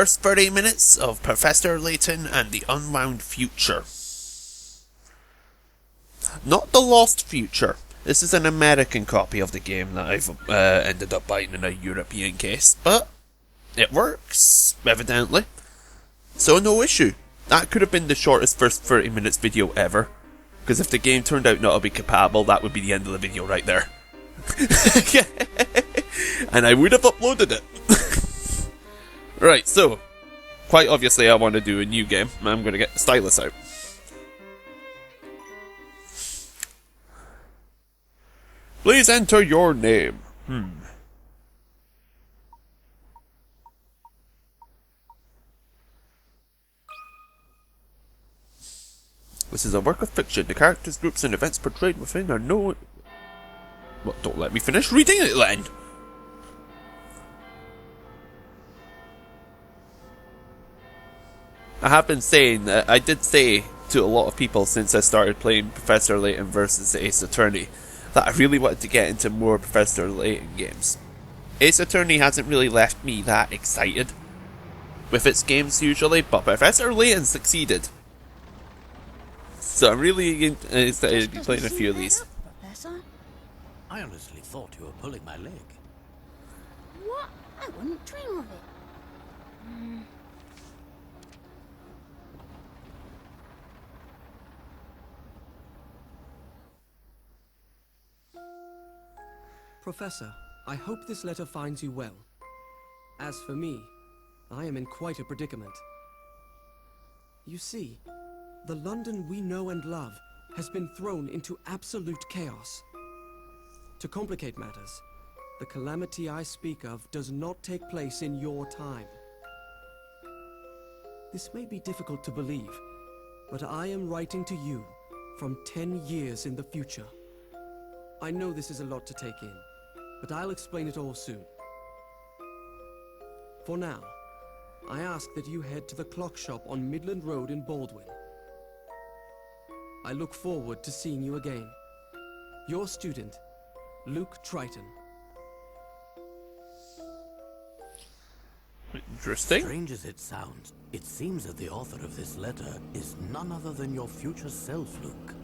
first 30 minutes of Professor Layton and the Unwound Future. Not the Lost Future. This is an American copy of the game that I've ended up buying in a European case, but it works, evidently. So no issue. That could have been the shortest first 30 minutes video ever, because if the game turned out not to be compatible, that would be the end of the video right there. And I would have uploaded it. Right, so, quite obviously I want to do a new game, and I'm going to get the stylus out. Please enter your name. This is a work of fiction. The characters, groups, and events portrayed within are known... Well, don't let me finish reading it then! I have been saying that I did say to a lot of people since I started playing Professor Layton versus Ace Attorney that I really wanted to get into more Professor Layton games. Ace Attorney hasn't really left me that excited with its games usually, but Professor Layton succeeded. So I'm really excited to be playing a few of these. Professor? I honestly thought you were pulling my leg. What? I wouldn't dream of it. Professor, I hope this letter finds you well. As for me, I am in quite a predicament. You see, the London we know and love has been thrown into absolute chaos. To complicate matters, the calamity I speak of does not take place in your time. This may be difficult to believe, but I am writing to you from 10 years in the future. I know this is a lot to take in, but I'll explain it all soon. For now, I ask that you head to the clock shop on Midland Road in Baldwin. I look forward to seeing you again. Your student, Luke Triton. Interesting. Strange as it sounds, it seems that the author of this letter is none other than your future self, Luke.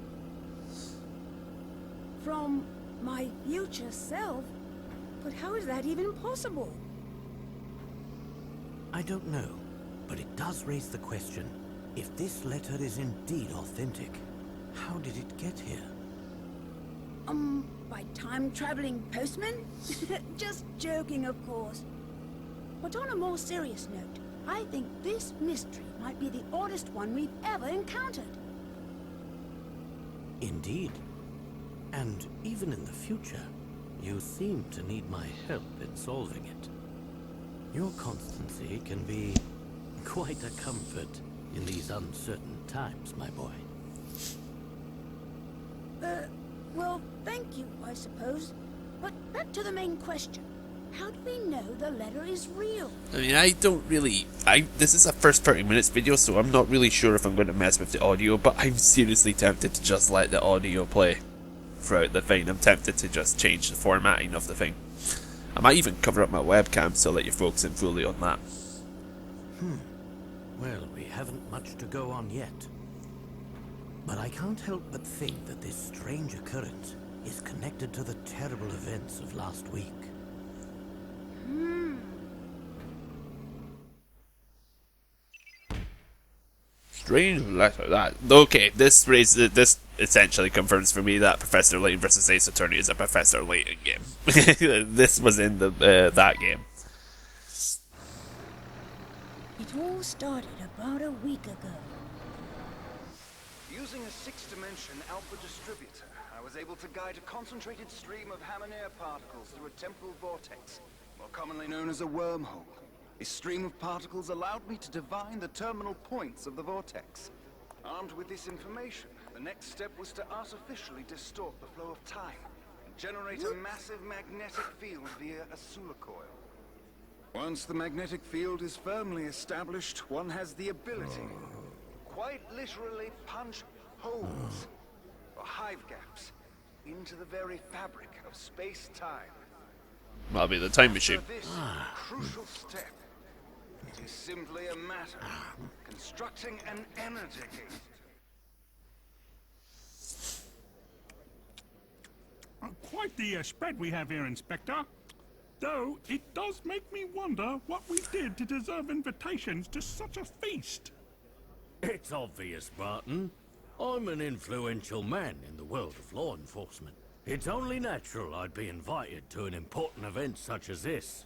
From my future self? But how is that even possible? I don't know, but it does raise the question, if this letter is indeed authentic, how did it get here? By time-traveling postman? Just joking, of course. But on a more serious note, I think this mystery might be the oddest one we've ever encountered. Indeed. And even in the future, you seem to need my help in solving it. Your constancy can be quite a comfort in these uncertain times, my boy. Well, thank you, I suppose. But back to the main question. How do we know the letter is real? I mean, I don't really... This is a first 30 minutes video, so I'm not really sure if I'm going to mess with the audio, but I'm seriously tempted to just let the audio play throughout the thing. I'm tempted to just change the formatting of the thing. I might even cover up my webcam, so let you focus in fully on that. Well, we haven't much to go on yet. But I can't help but think that this strange occurrence is connected to the terrible events of last week. Strange letter, that. Okay, this essentially confirms for me that Professor Layton vs. Ace Attorney is a Professor Layton game. This was in the that game. It all started about a week ago. Using a six-dimension alpha distributor, I was able to guide a concentrated stream of Hammer particles through a temporal vortex, more commonly known as a wormhole. This stream of particles allowed me to divine the terminal points of the vortex. Armed with this information, the next step was to artificially distort the flow of time and generate a massive magnetic field via a Sula coil. Once the magnetic field is firmly established, one has the ability, quite literally, punch holes or hive gaps into the very fabric of space-time. That'll be the time machine. For this crucial step, It is simply a matter of constructing an energy gate. Quite the spread we have here, Inspector. Though it does make me wonder what we did to deserve invitations to such a feast. It's obvious, Barton. I'm an influential man in the world of law enforcement. It's only natural I'd be invited to an important event such as this.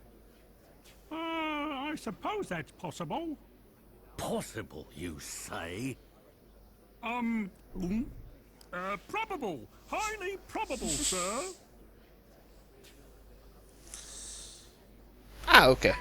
I suppose that's possible. Possible, you say? Probable. Highly probable, sir. Ah, okay.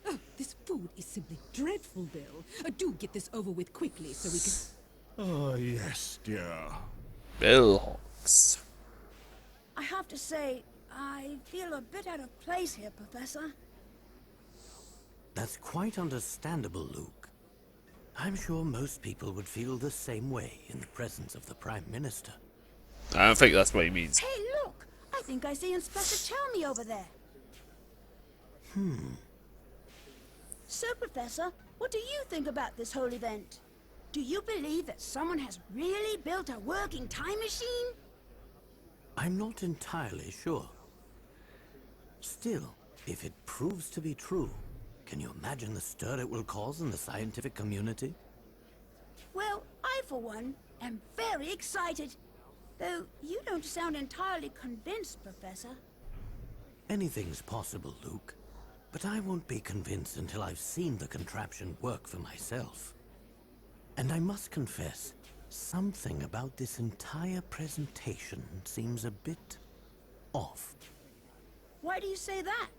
Oh, this food is simply dreadful, Bill. Do get this over with quickly so we can... Oh, yes, dear. Bill Hawks. I have to say, I feel a bit out of place here, Professor. That's quite understandable, Luke. I'm sure most people would feel the same way in the presence of the Prime Minister. I don't think that's what he means. Hey, look! I think I see Inspector Chelmy over there. So, Professor, what do you think about this whole event? Do you believe that someone has really built a working time machine? I'm not entirely sure. Still, if it proves to be true, can you imagine the stir it will cause in the scientific community? Well, I, for one, am very excited. Though you don't sound entirely convinced, Professor. Anything's possible, Luke. But I won't be convinced until I've seen the contraption work for myself. And I must confess, something about this entire presentation seems a bit off. Why do you say that?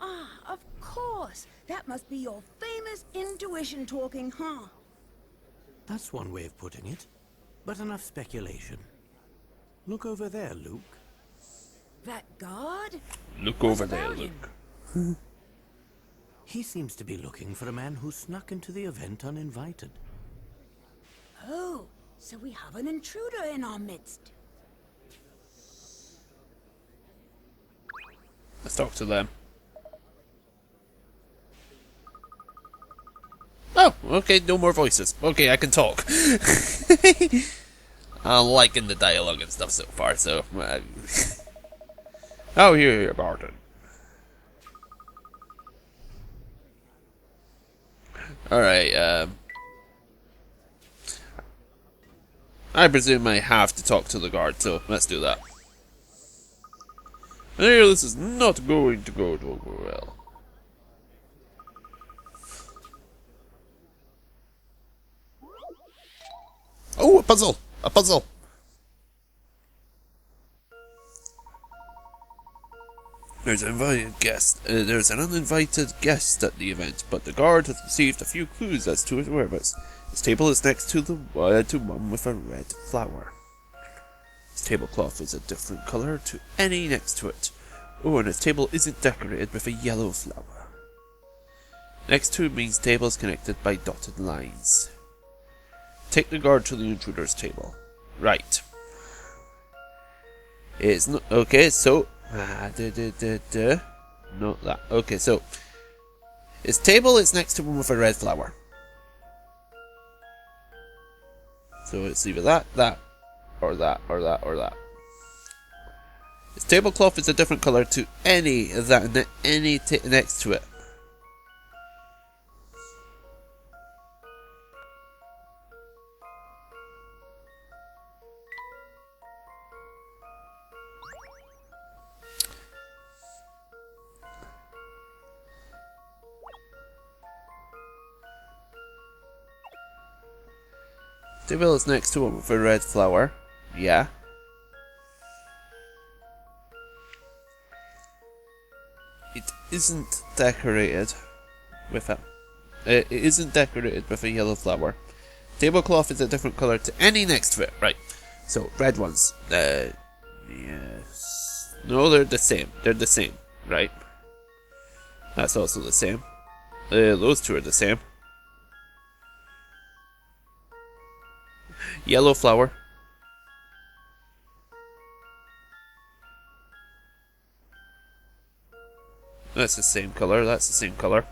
Ah, of course. That must be your famous intuition talking, huh? That's one way of putting it, but enough speculation. Look over there, Luke. That guard? Look What over there, about him? Luke. He seems to be looking for a man who snuck into the event uninvited. Oh, so we have an intruder in our midst. Let's talk to them. Oh, okay, no more voices. Okay, I can talk. I'm liking the dialogue and stuff so far, so... oh, here, Barton. Alright, I presume I have to talk to the guard, so let's do that. Here, this is not going to go over well. Oh, a puzzle! A puzzle! There's an uninvited guest at the event, but the guard has received a few clues as to his whereabouts. His table is next to the one with a red flower. His tablecloth is a different colour to any next to it. Oh, and his table isn't decorated with a yellow flower. Next to it means table is connected by dotted lines. Take the guard to the intruder's table. Right. It's not okay. So not that. Okay, so his table is next to one with a red flower. So it's either that, or that, or that, or that. His tablecloth is a different colour to any that next to it. Table is next to one with a red flower. Yeah. It isn't decorated with a. It isn't decorated with a yellow flower. Tablecloth is a different colour to any next to it. Right. So red ones. Yes. No, they're the same. They're the same. Right. That's also the same. Those two are the same. Yellow flower. That's the same color. That's the same color.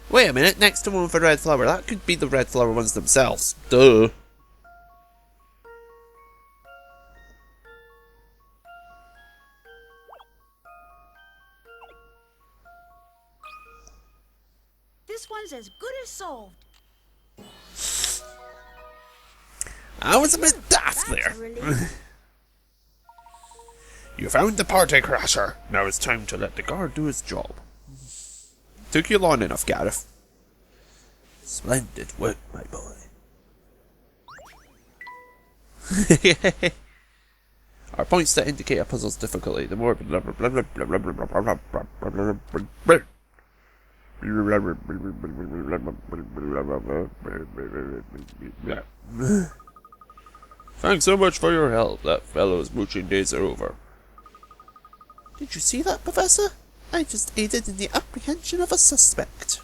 Wait a minute. Next to one with a red flower. That could be the red flower ones themselves. Duh. This one's as good as solved. I was a bit daft That's there. a relief. You found the party crasher. Now it's time to let the guard do his job. Took you long enough, Gareth. Splendid work, my boy. Are points that indicate a puzzle's difficulty. The more Thanks so much for your help. That fellow's mooching days are over. Did you see that, Professor? I just aided in the apprehension of a suspect.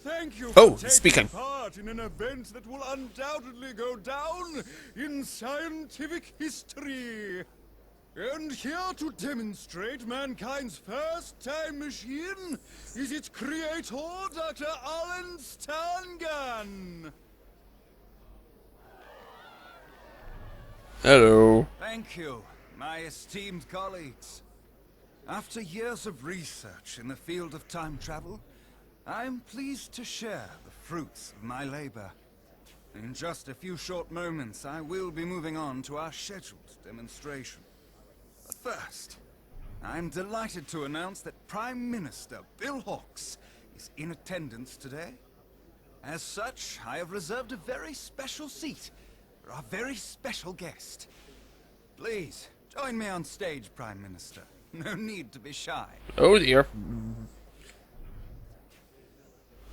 Thank you Oh, for taking speaking. part in an event that will undoubtedly go down in scientific history. And here to demonstrate mankind's first time machine is its creator, Dr. Alan Stangan. Hello. Thank you, my esteemed colleagues. After years of research in the field of time travel, I'm pleased to share the fruits of my labor. In just a few short moments, I will be moving on to our scheduled demonstration. But first, I'm delighted to announce that Prime Minister Bill Hawks is in attendance today. As such, I have reserved a very special seat for our very special guest. Please, join me on stage, Prime Minister. No need to be shy. Oh dear.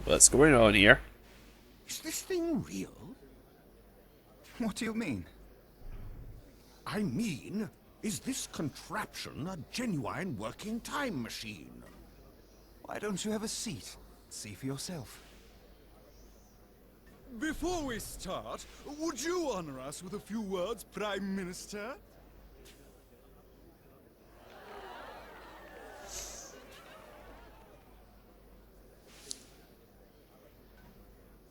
What's going on here? Is this thing real? What do you mean? I mean, is this contraption a genuine working time machine? Why don't you have a seat? See for yourself. Before we start, would you honor us with a few words, Prime Minister?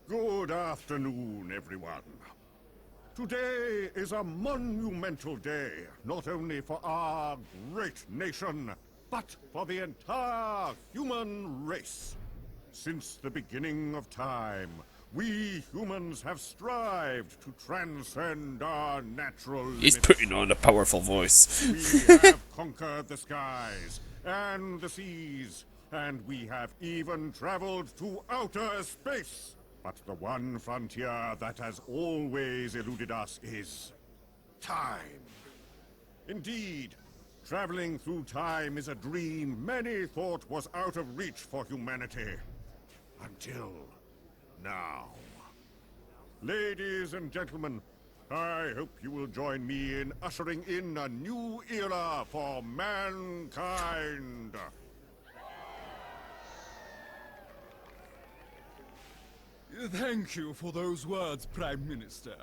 Good afternoon, everyone. Today is a monumental day, not only for our great nation, but for the entire human race. Since the beginning of time, we humans have strived to transcend our natural He's limits. putting on a powerful voice. We have conquered the skies and the seas, and we have even traveled to outer space. But the one frontier that has always eluded us is time. Indeed, traveling through time is a dream many thought was out of reach for humanity. Until now. Ladies and gentlemen, I hope you will join me in ushering in a new era for mankind. Thank you for those words, Prime Minister.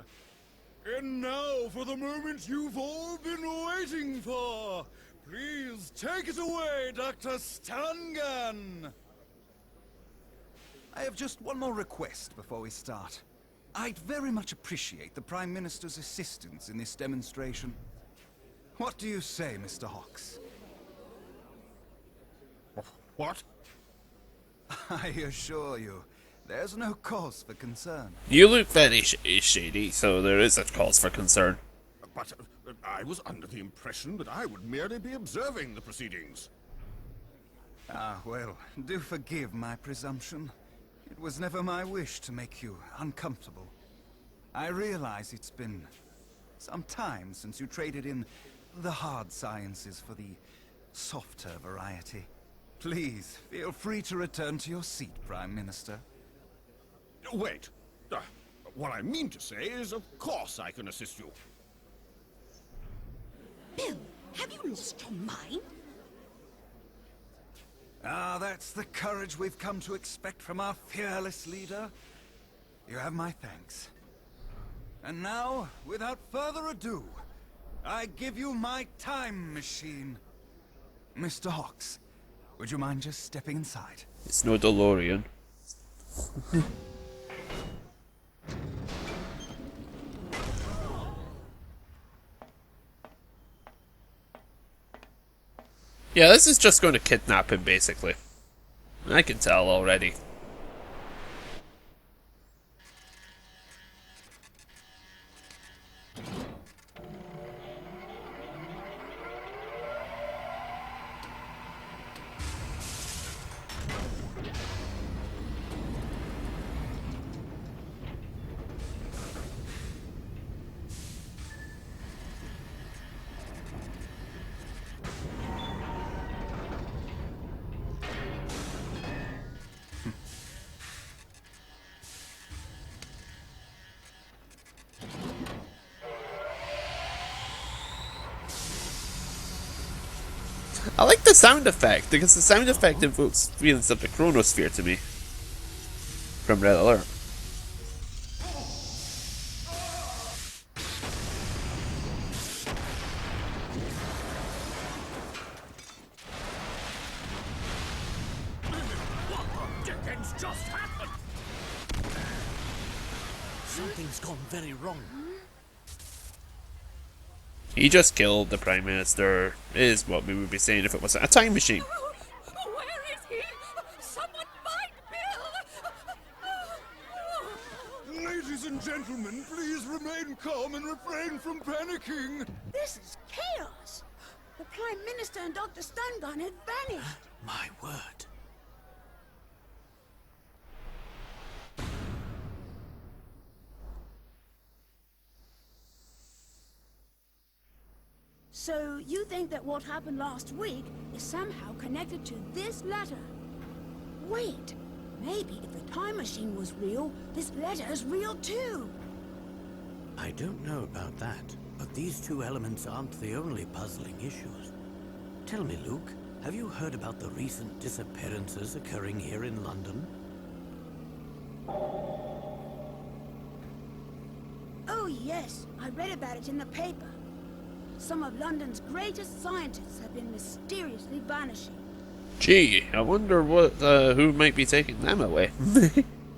And now for the moment you've all been waiting for. Please take it away, Dr. Stangan. I have just one more request before we start. I'd very much appreciate the Prime Minister's assistance in this demonstration. What do you say, Mr. Hawks? What? I assure you, there's no cause for concern. You look very shady, so there is a cause for concern. But I was under the impression that I would merely be observing the proceedings. Ah, well, do forgive my presumption. It was never my wish to make you uncomfortable. I realize it's been some time since you traded in the hard sciences for the softer variety. Please, feel free to return to your seat, Prime Minister. Wait. What I mean to say is, of course I can assist you. Bill, Have you lost your mind? Ah, that's the courage we've come to expect from our fearless leader. You have my thanks. And now, without further ado, I give you my time machine. Mr. Hawks, would you mind just stepping inside? It's no DeLorean. Yeah, this is just going to kidnap him, basically. I can tell already. I like the sound effect, because the sound effect evokes feelings of the chronosphere to me. From Red Alert. Dickens just happened? Something's gone very wrong. He just killed the Prime Minister, is what we would be saying if it wasn't a time machine. Where is he? Someone find Bill! Ladies and gentlemen, please remain calm and refrain from panicking. This is chaos. The Prime Minister and Dr. Stungun have vanished. My word. So you think that what happened last week is somehow connected to this letter? Wait, maybe if the time machine was real, this letter is real too. I don't know about that, but these two elements aren't the only puzzling issues. Tell me, Luke, have you heard about the recent disappearances occurring here in London? Oh yes, I read about it in the paper. Some of London's greatest scientists have been mysteriously vanishing. Gee, I wonder what who might be taking them away.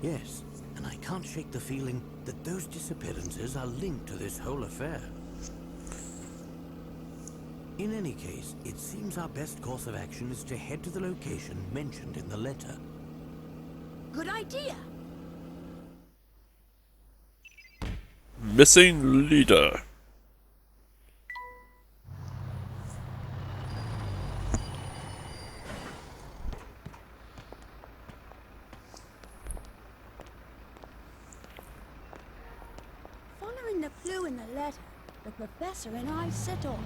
Yes, and I can't shake the feeling that those disappearances are linked to this whole affair. In any case, it seems our best course of action is to head to the location mentioned in the letter. Good idea. Missing leader. Following the clue in the letter, the professor and I set off.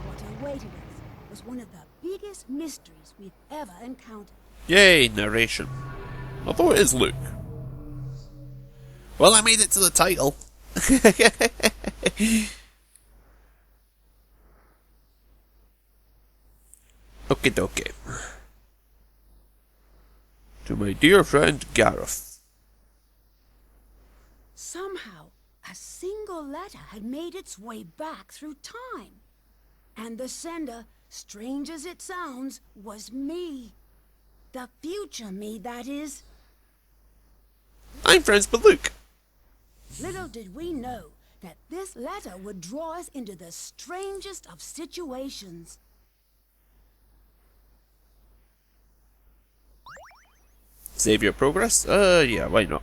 What awaited us was one of the biggest mysteries we've ever encountered. Yay, narration. Although it is Luke. Well, I made it to the title. Okie dokie. To my dear friend Gareth. Somehow, a single letter had made its way back through time. And the sender, strange as it sounds, was me. The future me, that is. I'm friends with Luke. Little did we know that this letter would draw us into the strangest of situations. Save your progress? Yeah, why not?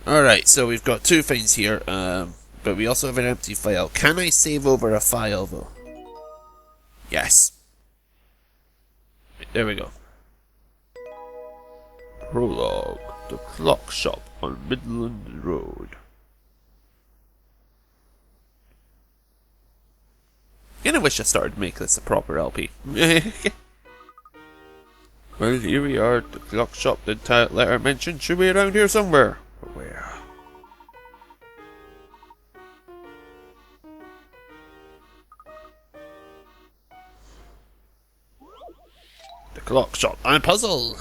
Alright, so we've got two things here, but we also have an empty file. Can I save over a file, though? Yes. There we go. Prologue. The clock shop on Midland Road. Kinda wish I started to make this a proper LP. Well, here we are at the clock shop the letter mentioned. Should be around here somewhere. But where? Clock shop. And puzzle!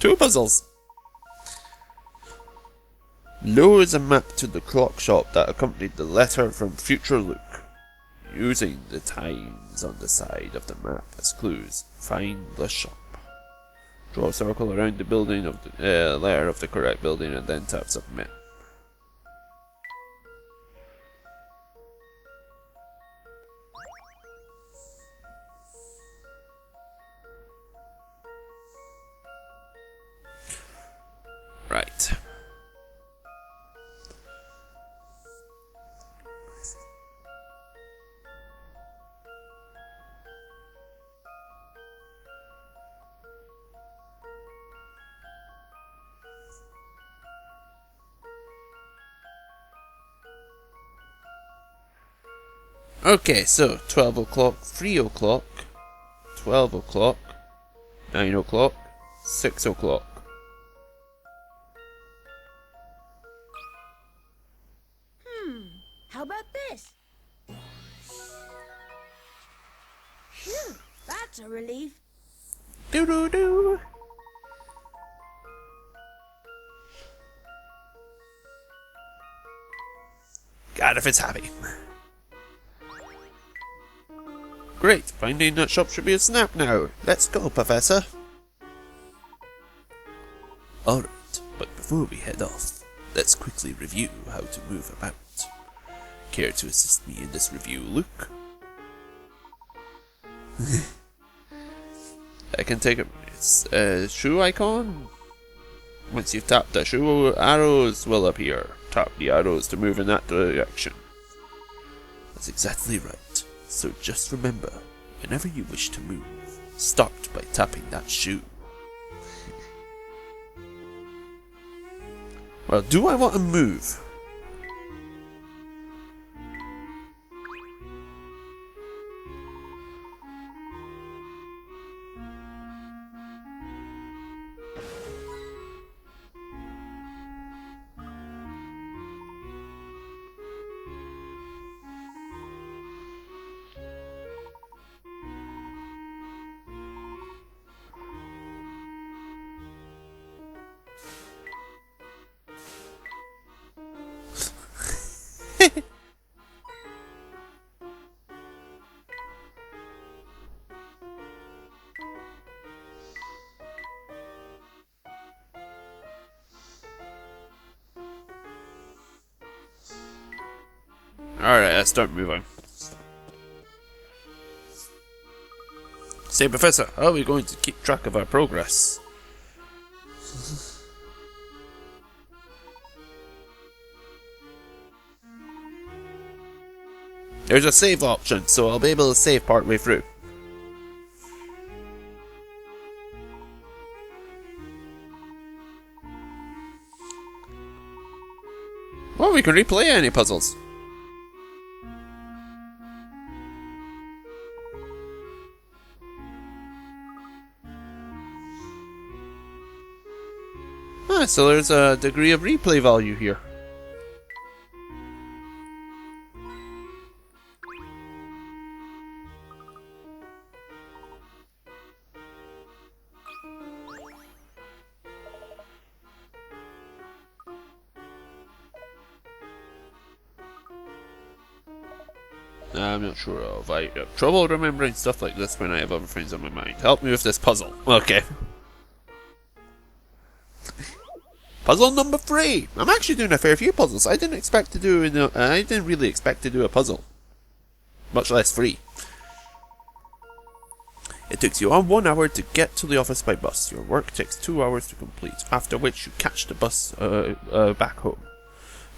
2 puzzles! Lure is a map to the clock shop that accompanied the letter from future Luke. Using the times on the side of the map as clues, find the shop. Draw a circle around the building of the letter of the correct building and then tap submit. Right. Okay, so 12 o'clock, 3 o'clock, 12 o'clock, 9 o'clock, 6 o'clock. How about this? Phew, that's a relief. Doo-doo-doo! God, if it's happy. Great, finding that shop should be a snap now. Let's go, Professor. Alright, but before we head off, let's quickly review how to move about. Care to assist me in this review, Luke? I can take a shoe icon. Once you've tapped the shoe, arrows will appear. Tap the arrows to move in that direction. That's exactly right. So just remember, whenever you wish to move, start by tapping that shoe. Well, do I want to move? Alright, let's start moving. Say, Professor, how are we going to keep track of our progress? There's a save option, so I'll be able to save partway through. Well, we can replay any puzzles. So there's a degree of replay value here. I'm not sure of. I have trouble remembering stuff like this when I have other things on my mind. Help me with this puzzle. Okay. Puzzle number 3. I'm actually doing a fair few puzzles. I didn't really expect to do a puzzle, much less 3. It takes you on 1 hour to get to the office by bus. Your work takes 2 hours to complete, after which you catch the bus back home.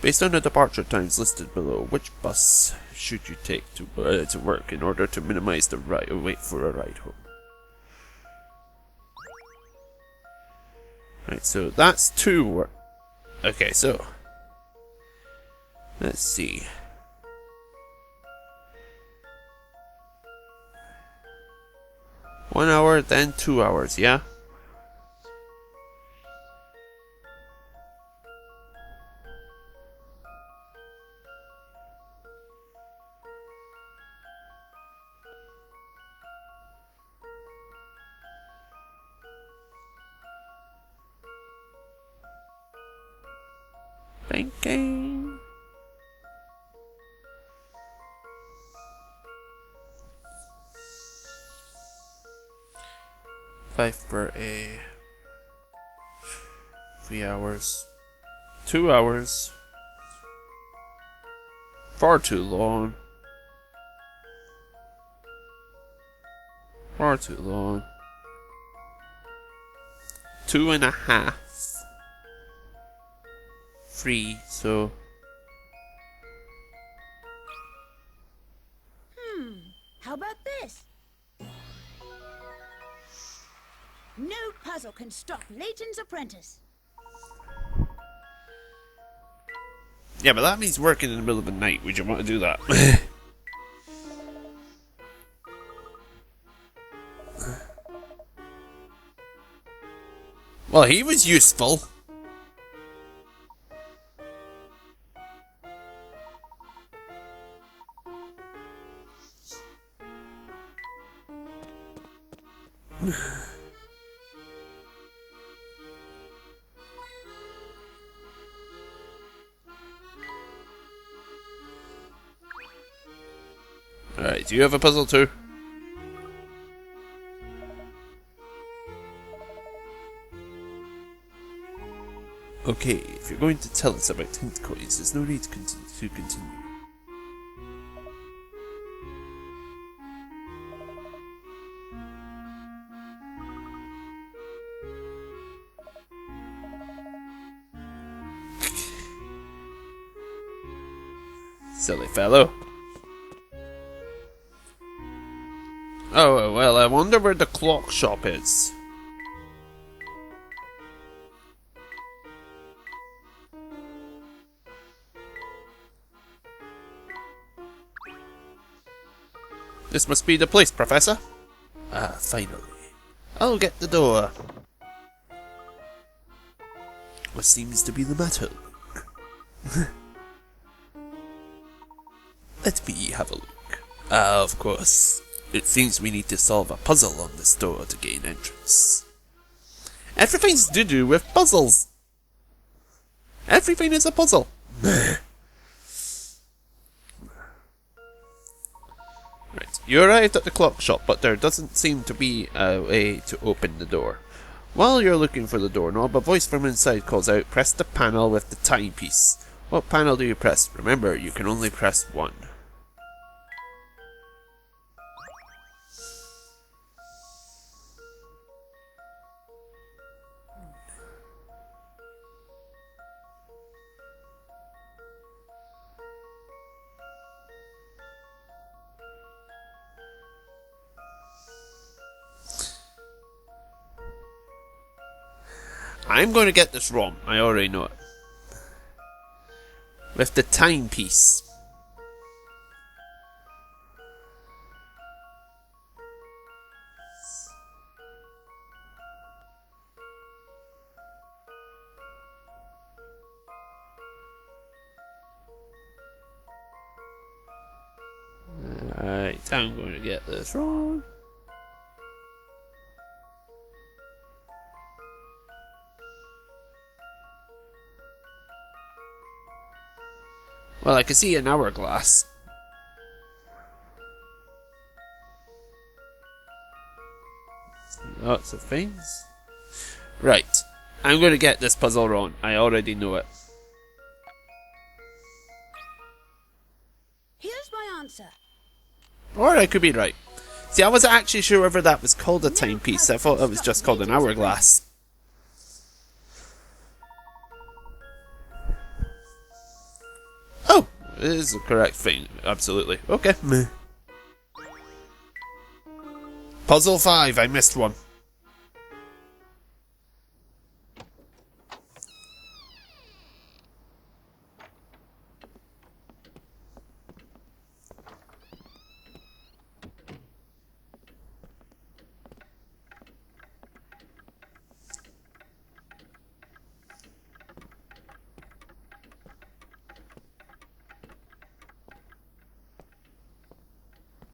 Based on the departure times listed below, which bus should you take to work in order to minimize the wait for a ride home? Right, so that's 2. Okay, so let's see. One hour, then 2 hours, yeah? Okay. Five for a 3 hours. 2 hours. Far too long. Far too long. 2.5. 3, so. How about this? No puzzle can stop Layton's apprentice. Yeah, but that means working in the middle of the night. Would you want to do that? Well, he was useful. Alright, do you have a puzzle too? Okay, if you're going to tell us about tentacles, there's no need to continue. Silly fellow. Oh, well, I wonder where the clock shop is. This must be the place, Professor. Ah, finally. I'll get the door. What seems to be the matter, Luke? Let me have a look. Ah, of course. It seems we need to solve a puzzle on this door to gain entrance. Everything's to do with puzzles. Everything is a puzzle. Right, you arrived at the clock shop, but there doesn't seem to be a way to open the door. While you're looking for the doorknob, a voice from inside calls out, "Press the panel with the timepiece." What panel do you press? Remember, you can only press one. I'm going to get this wrong. I already know it. With the timepiece. Alright, I'm going to get this wrong. Well, I can see an hourglass. Lots of things. Right. I'm going to get this puzzle wrong. I already know it. Here's my answer. Or I could be right. See, I wasn't actually sure whether that was called a timepiece. I thought it was just called an hourglass. Oh! It is the correct thing. Absolutely. Okay. Puzzle 5. I missed one.